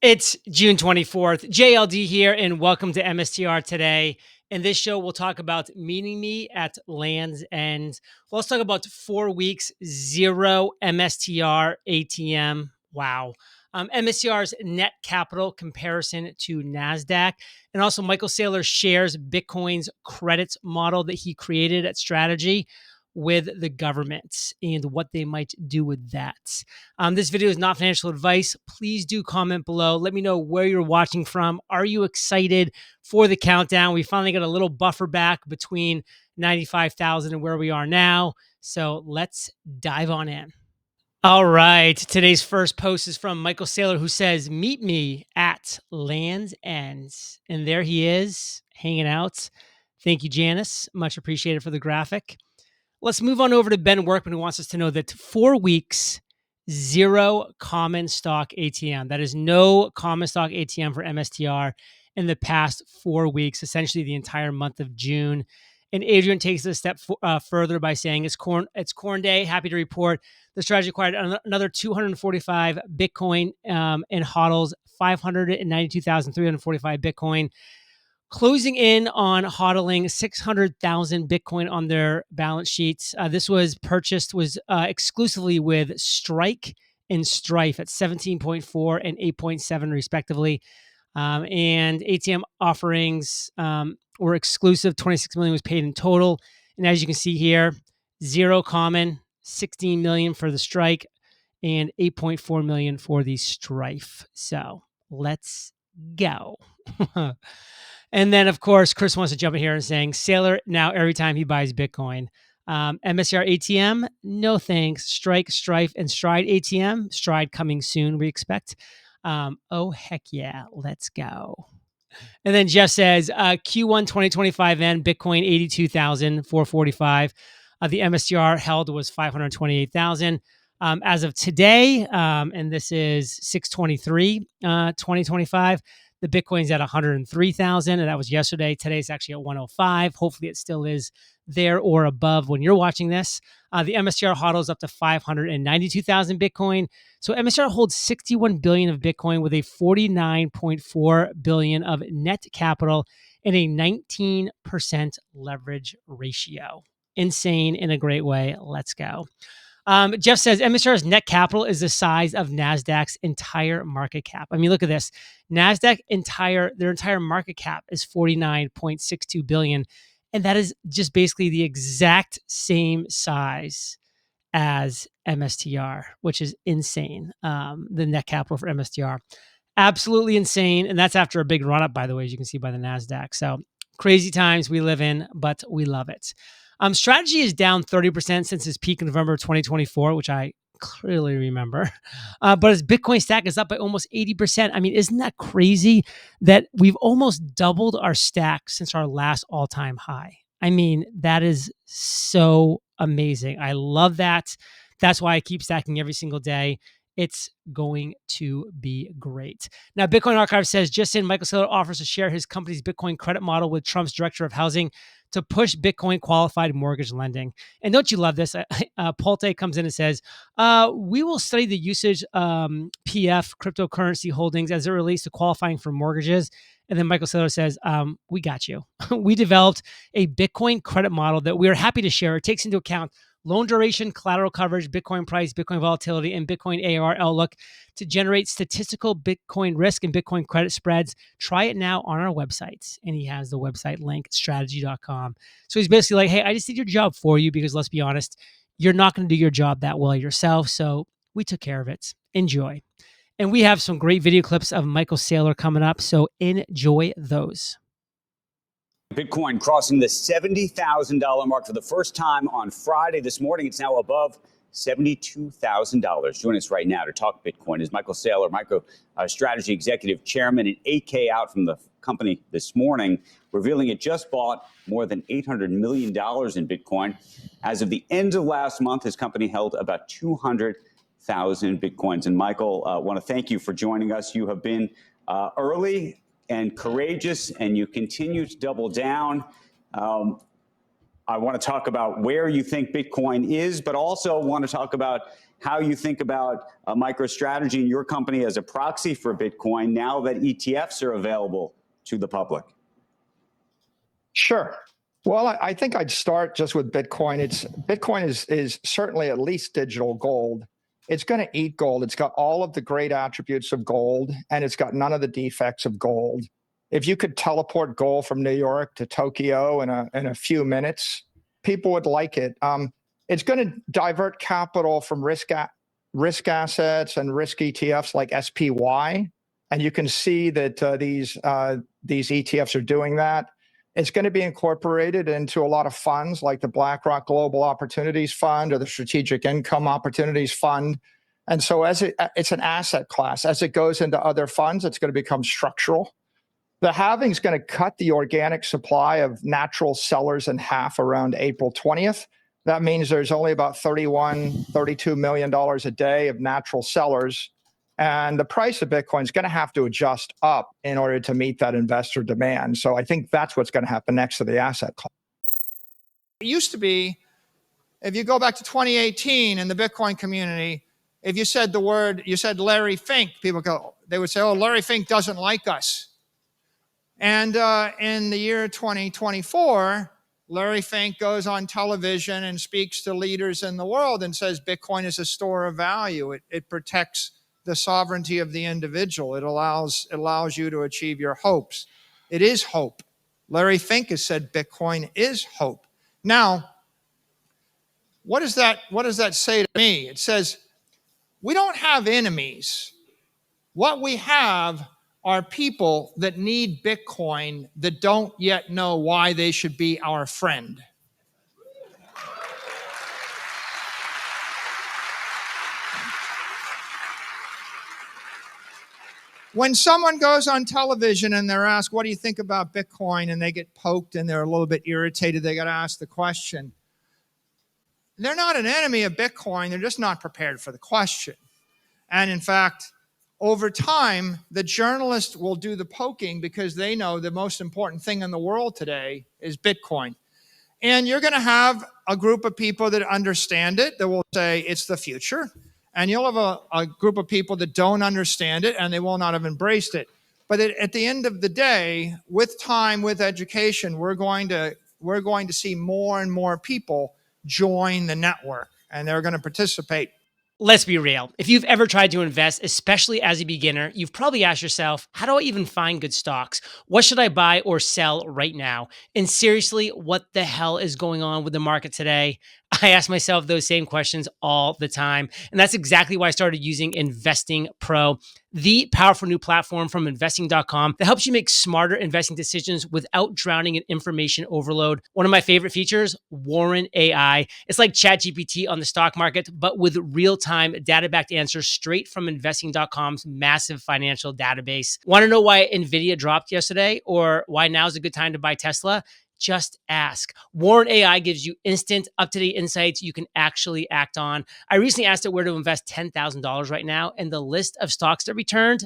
It's June 24th. JLD here, and welcome to MSTR today. In this show, we'll talk about meeting me at Land's End. Well, let's talk about 4 weeks, zero MSTR ATM. Wow. MSTR's net capital comparison to NASDAQ. And also, Michael Saylor shares Bitcoin's credits model that he created at Strategy with the government and what they might do with that. This video is not financial advice. Please do comment below. Let me know where you're watching from. Are you excited for the countdown? We finally got a little buffer back between 95,000 and where we are now. So let's dive on in. All right. Today's first post is from Michael Saylor, who says, meet me at Land's End. And there he is, hanging out. Thank you, Janice. Much appreciated for the graphic. Let's move on over to Ben Workman, who wants us to know that 4 weeks, zero common stock ATM. That is no common stock ATM for MSTR in the past 4 weeks, essentially the entire month of June. And Adrian takes it a step further by saying it's corn day. Happy to report the strategy acquired another 245 Bitcoin and hodls 592,345 Bitcoin, closing in on hodling 600,000 Bitcoin on their balance sheets. This was purchased exclusively with Strike and Strife at 17.4 and 8.7 respectively. And ATM offerings were exclusive. 26 million was paid in total. And as you can see here, zero common, 16 million for the Strike and 8.4 million for the Strife. So let's go. And then, of course, Chris wants to jump in here and saying, Saylor, now every time he buys Bitcoin. MSTR ATM, no thanks. Strike, Strife, and Stride ATM. Stride coming soon, we expect. Oh, heck yeah. Let's go. And then Jeff says, Q1 2025 then, Bitcoin 82,445. The MSTR held was 528,000. As of today, and this is 6/23/2025, the Bitcoin's at 103,000, and that was yesterday. Today's actually at 105. Hopefully it still is there or above when you're watching this. The MSTR hodls up to 592,000 Bitcoin. So MSTR holds 61 billion of Bitcoin with a 49.4 billion of net capital and a 19% leverage ratio. Insane in a great way. Let's go. Jeff says MSTR's net capital is the size of NASDAQ's entire market cap. I mean, look at this. NASDAQ their entire market cap is 49.62 billion. And that is just basically the exact same size as MSTR, which is insane. The net capital for MSTR. Absolutely insane. And that's after a big run up, by the way, as you can see by the NASDAQ. So crazy times we live in, but we love it. Strategy is down 30% since its peak in November of 2024, which I clearly remember. But its Bitcoin stack is up by almost 80%. I mean, isn't that crazy that we've almost doubled our stack since our last all-time high? I mean, that is so amazing. I love that. That's why I keep stacking every single day. It's going to be great. Now, Bitcoin Archive says, just in, Michael Saylor offers to share his company's Bitcoin credit model with Trump's director of housing to push Bitcoin qualified mortgage lending. And don't you love this? Polte comes in and says, we will study the usage PF cryptocurrency holdings as it relates to qualifying for mortgages. And then Michael Saylor says, we got you. We developed a Bitcoin credit model that we are happy to share. It takes into account loan duration, collateral coverage, Bitcoin price, Bitcoin volatility, and Bitcoin ARR outlook to generate statistical Bitcoin risk and Bitcoin credit spreads. Try it now on our website. And he has the website link, strategy.com. So he's basically like, hey, I just did your job for you because let's be honest, you're not going to do your job that well yourself. So we took care of it. Enjoy. And we have some great video clips of Michael Saylor coming up. So enjoy those. Bitcoin crossing the $70,000 mark for the first time on Friday. This morning, it's now above $72,000. Joining us right now to talk Bitcoin is Michael Saylor, MicroStrategy Executive Chairman, and 8K out from the company this morning, revealing it just bought more than $800 million in Bitcoin. As of the end of last month, his company held about 200,000 Bitcoins. And Michael, I want to thank you for joining us. You have been early and courageous, and you continue to double down. I want to talk about where you think Bitcoin is, but also want to talk about how you think about MicroStrategy and your company as a proxy for Bitcoin now that ETFs are available to the public. Sure. Well, I think I'd start just with Bitcoin. Bitcoin is certainly at least digital gold. It's going to eat gold. It's got all of the great attributes of gold, and it's got none of the defects of gold. If you could teleport gold from New York to Tokyo in a few minutes, people would like it. It's going to divert capital from risk assets and risk ETFs like SPY, and you can see that these ETFs are doing that. It's going to be incorporated into a lot of funds like the BlackRock Global Opportunities Fund or the Strategic Income Opportunities Fund. And so as it's an asset class, as it goes into other funds, it's going to become structural. The halving is going to cut the organic supply of natural sellers in half around April 20th. That means there's only about $32 million a day of natural sellers. And the price of Bitcoin is going to have to adjust up in order to meet that investor demand. So I think that's what's going to happen next to the asset class. It used to be, if you go back to 2018 in the Bitcoin community, if you said you said Larry Fink, they would say, oh, Larry Fink doesn't like us. And in the year 2024, Larry Fink goes on television and speaks to leaders in the world and says Bitcoin is a store of value. It protects the sovereignty of the individual. It allows you to achieve your hopes. It is hope. Larry Fink has said Bitcoin is hope. Now, what does that say to me? It says we don't have enemies. What we have are people that need Bitcoin that don't yet know why they should be our friend. When someone goes on television and they're asked, what do you think about Bitcoin? And they get poked and they're a little bit irritated, they got to ask the question. They're not an enemy of Bitcoin. They're just not prepared for the question. And in fact, over time, the journalist will do the poking because they know the most important thing in the world today is Bitcoin. And you're going to have a group of people that understand it, that will say it's the future. And you'll have a group of people that don't understand it and they will not have embraced it. But at the end of the day, with time, with education, we're going to see more and more people join the network and they're going to participate. Let's be real. If you've ever tried to invest, especially as a beginner, you've probably asked yourself, how do I even find good stocks? What should I buy or sell right now? And seriously, what the hell is going on with the market today? I ask myself those same questions all the time. And that's exactly why I started using Investing Pro, the powerful new platform from investing.com that helps you make smarter investing decisions without drowning in information overload. One of my favorite features, Warren AI. It's like ChatGPT on the stock market, but with real-time data-backed answers straight from investing.com's massive financial database. Want to know why NVIDIA dropped yesterday or why now is a good time to buy Tesla? Just ask. Warren AI gives you instant, up-to-date insights you can actually act on. I recently asked it where to invest $10,000 right now, and the list of stocks that returned,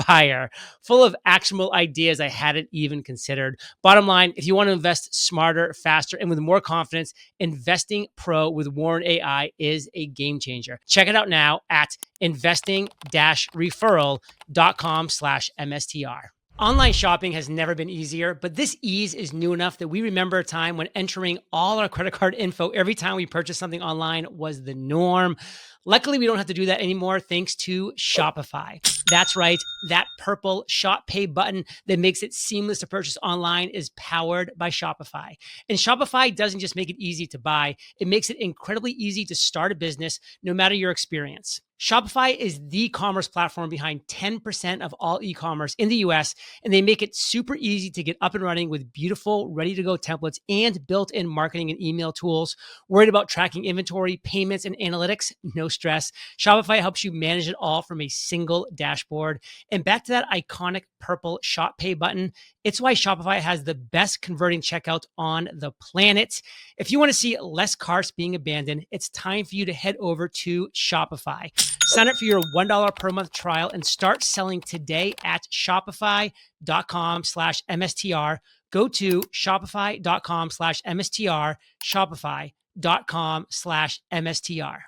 fire, full of actionable ideas I hadn't even considered. Bottom line, if you want to invest smarter, faster, and with more confidence, Investing Pro with Warren AI is a game changer. Check it out now at investing-referral.com/MSTR. Online shopping has never been easier, but this ease is new enough that we remember a time when entering all our credit card info every time we purchased something online was the norm. Luckily, we don't have to do that anymore thanks to Shopify. That's right, that purple Shop Pay button that makes it seamless to purchase online is powered by Shopify. And Shopify doesn't just make it easy to buy, it makes it incredibly easy to start a business no matter your experience. Shopify is the commerce platform behind 10% of all e-commerce in the US, and they make it super easy to get up and running with beautiful, ready-to-go templates and built-in marketing and email tools. Worried about tracking inventory, payments, and analytics? No stress. Shopify helps you manage it all from a single dashboard. And back to that iconic purple Shop Pay button, it's why Shopify has the best converting checkout on the planet. If you want to see less carts being abandoned, it's time for you to head over to Shopify. Sign up for your $1 per month trial and start selling today at shopify.com/MSTR. Go to shopify.com/MSTR, shopify.com/MSTR.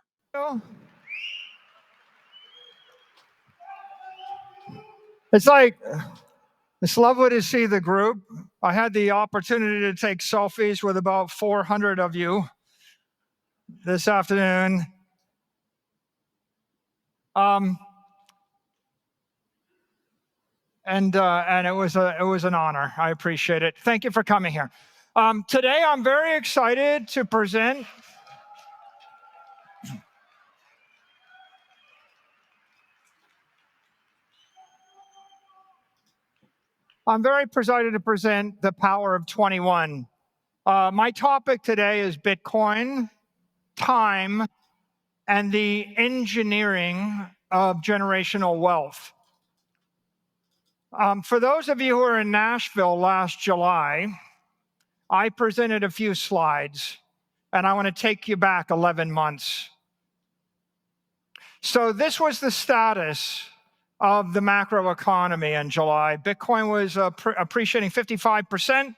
It's like, it's lovely to see the group. I had the opportunity to take selfies with about 400 of you this afternoon. And it was an honor. I appreciate it. Thank you for coming here. Today, I'm very excited to present the power of 21. My topic today is Bitcoin, time, and the engineering of generational wealth. For those of you who were in Nashville last July, I presented a few slides, and I want to take you back 11 months. So this was the status of the macro economy in July. Bitcoin was appreciating 55%.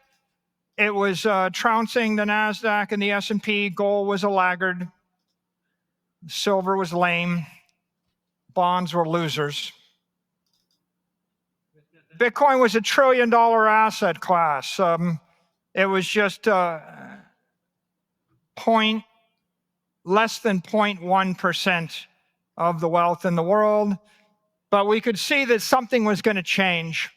It was trouncing the NASDAQ and the S&P. Gold was a laggard. Silver was lame. Bonds were losers. Bitcoin was $1 trillion asset class. It was just less than 0.1% of the wealth in the world. But we could see that something was going to change.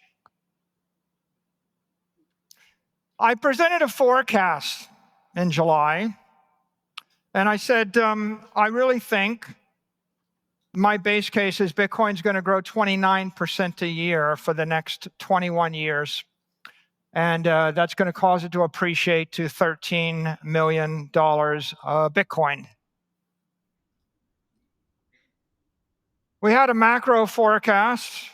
I presented a forecast in July, and I said, I really think my base case is Bitcoin's going to grow 29% a year for the next 21 years. And that's going to cause it to appreciate to $13 million Bitcoin. We had a macro forecast,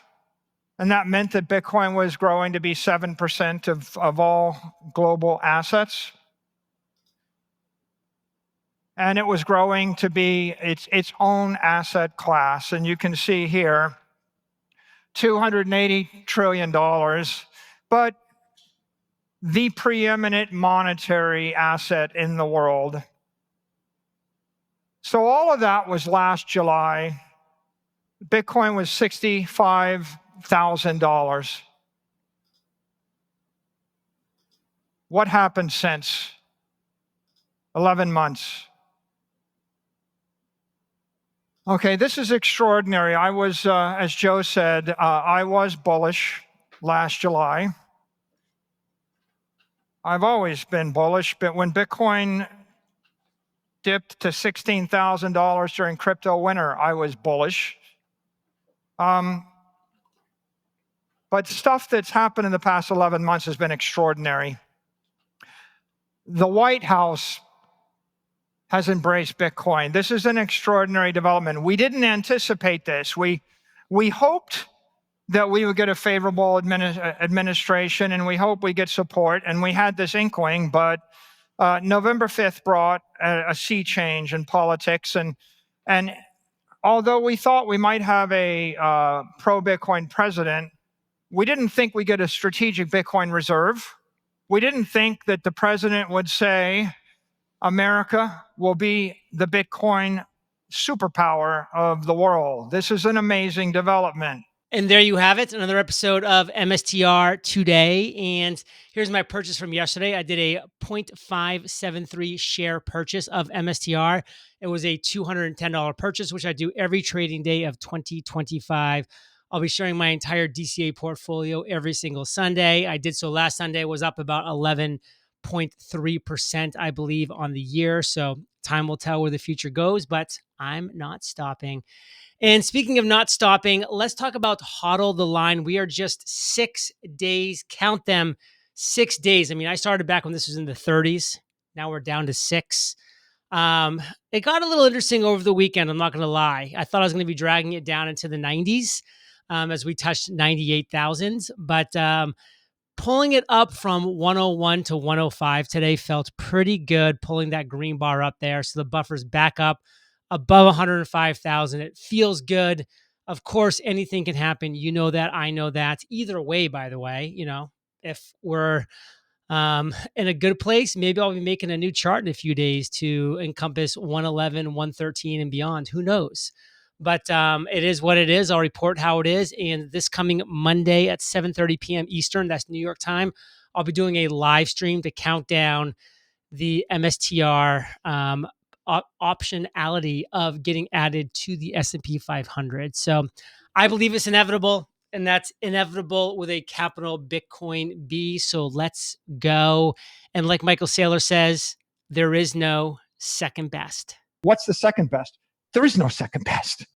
and that meant that Bitcoin was growing to be 7% of all global assets. And it was growing to be its own asset class. And you can see here, $280 trillion, but the preeminent monetary asset in the world. So all of that was last July. Bitcoin was $65,000. What happened since? 11 months. Okay, this is extraordinary. I was, as Joe said, I was bullish last July. I've always been bullish, but when Bitcoin dipped to $16,000 during crypto winter, I was bullish. But stuff that's happened in the past 11 months has been extraordinary. The White House has embraced Bitcoin. This is an extraordinary development. We didn't anticipate this. We hoped that we would get a favorable administration, and we hope we get support, and we had this inkling, but November 5th brought a sea change in politics, and although we thought we might have a pro-Bitcoin president, we didn't think we'd get a strategic Bitcoin reserve. We didn't think that the president would say, America will be the Bitcoin superpower of the world. This is an amazing development. And there you have it, another episode of MSTR today. And here's my purchase from yesterday. I did a 0.573 share purchase of MSTR. It was a $210 purchase, which I do every trading day of 2025. I'll be sharing my entire DCA portfolio every single Sunday. I did so last Sunday, was up about 11.3%, I believe, on the year. So time will tell where the future goes, but I'm not stopping. And speaking of not stopping, let's talk about HODL the line. We are just 6 days, count them, 6 days. I mean, I started back when this was in the 30s. Now we're down to 6. It got a little interesting over the weekend, I'm not going to lie. I thought I was going to be dragging it down into the 90s as we touched 98,000. But pulling it up from 101 to 105 today felt pretty good, pulling that green bar up there. So the buffer's back up above 105,000. It feels good. Of course, anything can happen. You know that. I know that. Either way, by the way, if we're in a good place, maybe I'll be making a new chart in a few days to encompass 111, 113 and beyond. Who knows? But it is what it is. I'll report how it is. And this coming Monday at 7:30 p.m. Eastern, that's New York time, I'll be doing a live stream to count down the MSTR optionality of getting added to the S&P 500. So I believe it's inevitable, and that's inevitable with a capital Bitcoin B. So let's go. And like Michael Saylor says, there is no second best. What's the second best? There is no second best.